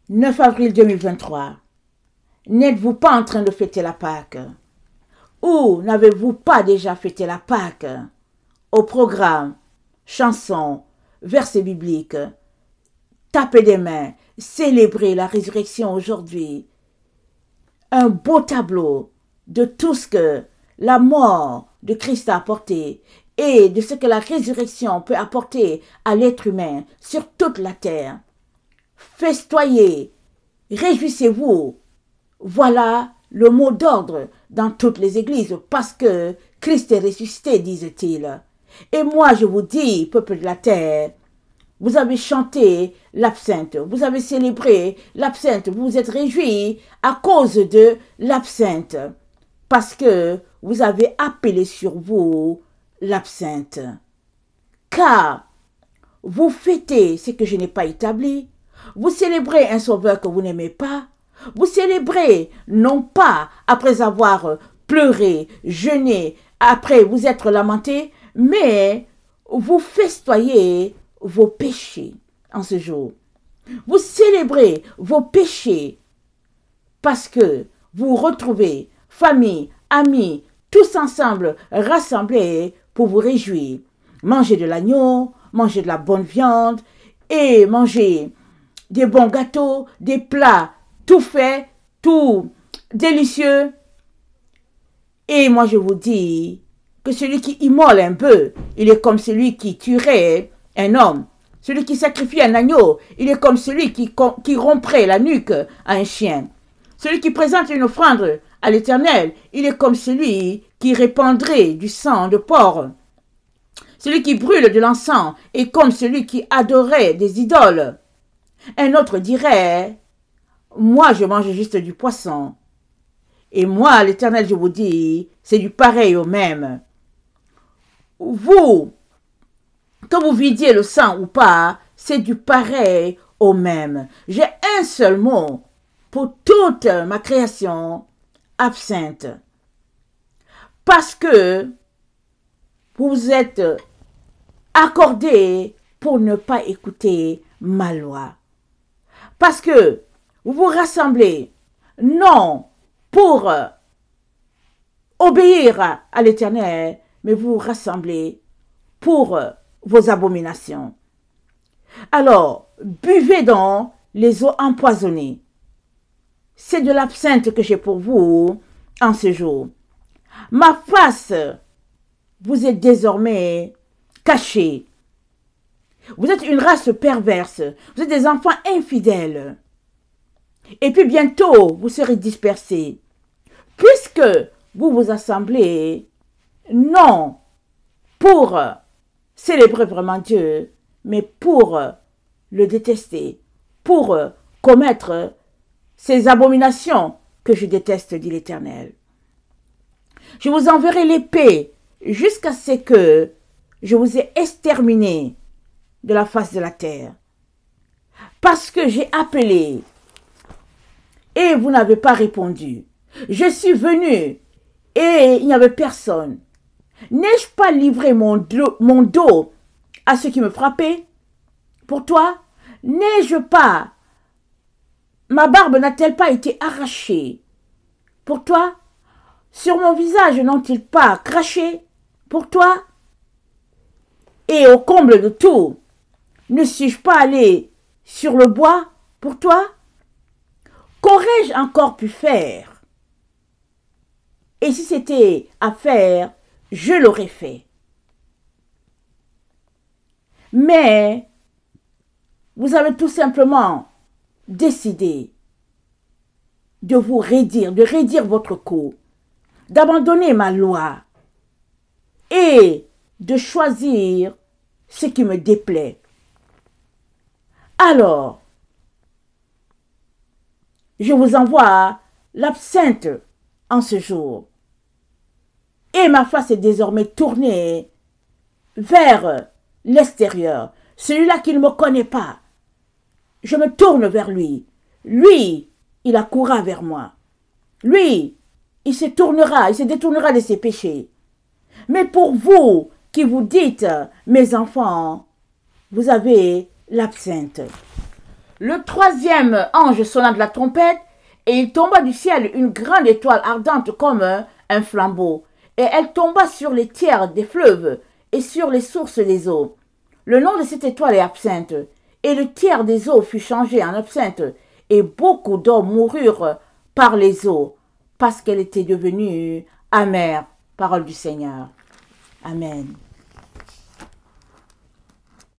9 avril 2023. N'êtes-vous pas en train de fêter la Pâque? Ou n'avez-vous pas déjà fêté la Pâque? Au programme, chansons, versets bibliques, tapez des mains, célébrez la résurrection aujourd'hui. Un beau tableau de tout ce que la mort de Christ a apporté et de ce que la résurrection peut apporter à l'être humain sur toute la terre. Festoyez, réjouissez-vous. Voilà le mot d'ordre dans toutes les églises, parce que Christ est ressuscité, disent-ils. Et moi je vous dis, peuple de la terre, vous avez chanté l'absinthe, vous avez célébré l'absinthe, vous vous êtes réjouis à cause de l'absinthe, parce que vous avez appelé sur vous l'absinthe. Car vous fêtez ce que je n'ai pas établi, vous célébrez un sauveur que vous n'aimez pas, vous célébrez non pas après avoir pleuré, jeûné, après vous être lamenté, mais vous festoyez vos péchés en ce jour. Vous célébrez vos péchés parce que vous retrouvez famille, amis, tous ensemble rassemblés pour vous réjouir. Mangez de l'agneau, mangez de la bonne viande et mangez des bons gâteaux, des plats tout faits, tout délicieux. Et moi je vous dis que celui qui immole un bœuf, il est comme celui qui tuerait un homme. Celui qui sacrifie un agneau, il est comme celui qui romprait la nuque à un chien. Celui qui présente une offrande à l'Éternel, il est comme celui qui répandrait du sang de porc. Celui qui brûle de l'encens est comme celui qui adorait des idoles. Un autre dirait, moi je mange juste du poisson. Et moi, l'Éternel, je vous dis, c'est du pareil au même. Vous, que vous vidiez le sang ou pas, c'est du pareil au même. J'ai un seul mot pour toute ma création, absinthe. Parce que vous vous êtes accordé pour ne pas écouter ma loi. Parce que vous vous rassemblez, non pour obéir à l'Éternel, mais vous vous rassemblez pour vos abominations. Alors, buvez donc les eaux empoisonnées. C'est de l'absinthe que j'ai pour vous en ce jour. Ma face vous est désormais cachée. Vous êtes une race perverse. Vous êtes des enfants infidèles. Et puis bientôt, vous serez dispersés. Puisque vous vous assemblez, non pour célébrer vraiment Dieu, mais pour le détester, pour commettre ces abominations que je déteste, dit l'Éternel. Je vous enverrai l'épée jusqu'à ce que je vous ai exterminé de la face de la terre. Parce que j'ai appelé et vous n'avez pas répondu. Je suis venu et il n'y avait personne. N'ai-je pas livré mon dos à ceux qui me frappaient? Pour toi, n'ai-je pas? Ma barbe n'a-t-elle pas été arrachée? Pour toi, sur mon visage n'ont-ils pas craché? Pour toi? Et au comble de tout, ne suis-je pas allé sur le bois pour toi? Qu'aurais-je encore pu faire? Et si c'était à faire, je l'aurais fait. Mais vous avez tout simplement décidé de vous raidir, de raidir votre cou, d'abandonner ma loi et de choisir ce qui me déplaît. Alors, je vous envoie l'absinthe en ce jour. Et ma face est désormais tournée vers l'extérieur. Celui-là qui ne me connaît pas, je me tourne vers lui. Lui, il accourra vers moi. Lui, il se détournera de ses péchés. Mais pour vous qui vous dites, mes enfants, vous avez l'absinthe. Le troisième ange sonna de la trompette, et il tomba du ciel une grande étoile ardente comme un flambeau, et elle tomba sur les tiers des fleuves et sur les sources des eaux. Le nom de cette étoile est absinthe, et le tiers des eaux fut changé en absinthe, et beaucoup d'hommes moururent par les eaux, parce qu'elle était devenue amère. Parole du Seigneur. Amen.